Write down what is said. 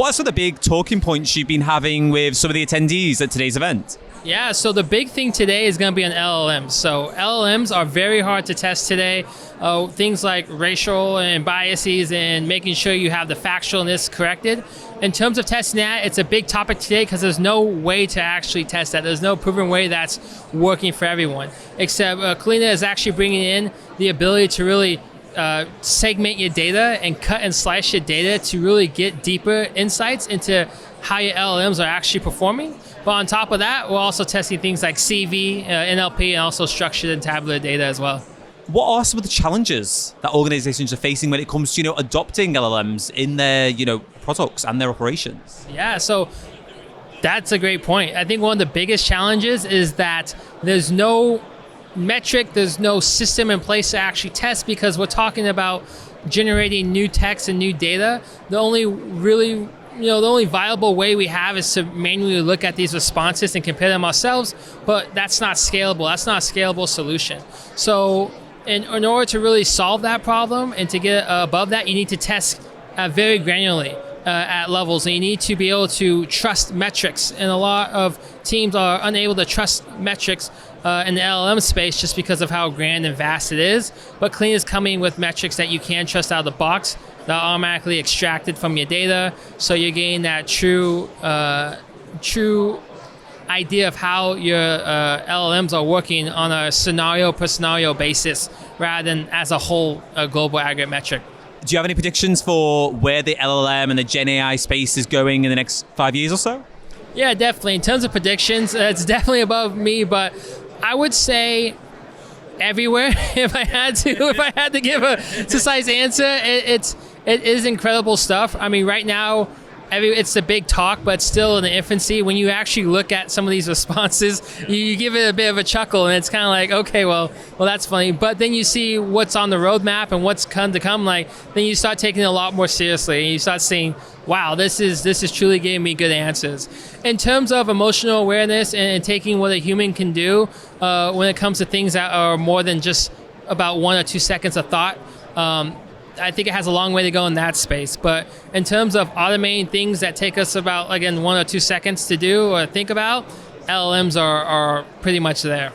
What are some of the big talking points you've been having with some of the attendees at today's event? Yeah, so the big thing today is going to be on LLMs. So LLMs are very hard to test today. Things like racial and biases and making sure you have the factualness corrected. In terms of testing that, it's a big topic today because there's no way to actually test that. There's no proven way that's working for everyone. Except Kolena is actually bringing in the ability to really segment your data and cut and slice your data to really get deeper insights into how your LLMs are actually performing. But on top of that, we're also testing things like CV, NLP, and also structured and tabular data as well. What are some of the challenges that organizations are facing when it comes to, adopting LLMs in their, products and their operations? Yeah, so that's a great point. I think one of the biggest challenges is that there's no metric, there's no system in place to actually test because we're talking about generating new text and new data. The only viable way we have is to manually look at these responses and compare them ourselves, but that's not scalable. That's not a scalable solution. So in order to really solve that problem and to get above that, you need to test very granularly at levels, and you need to be able to trust metrics. And a lot of teams are unable to trust metrics in the LLM space just because of how grand and vast it is. But Kolena is coming with metrics that you can trust out of the box that are automatically extracted from your data, so you're getting that true idea of how your LLMs are working on a scenario per scenario basis rather than as a whole global aggregate metric. Do you have any predictions for where the LLM and the Gen AI space is going in the next 5 years or so? Yeah, definitely. In terms of predictions, it's definitely above me, but I would say everywhere. If I had to give a precise answer, it is incredible stuff. I mean, right now, it's a big talk, but still in the infancy. When you actually look at some of these responses, you give it a bit of a chuckle, and it's kind of like, okay, well, that's funny. But then you see what's on the roadmap and what's come to come. Like, then you start taking it a lot more seriously, and you start saying, wow, this is truly giving me good answers. In terms of emotional awareness and taking what a human can do when it comes to things that are more than just about 1 or 2 seconds of thought, I think it has a long way to go in that space. But in terms of automating things that take us about, again, 1 or 2 seconds to do or think about, LLMs are pretty much there.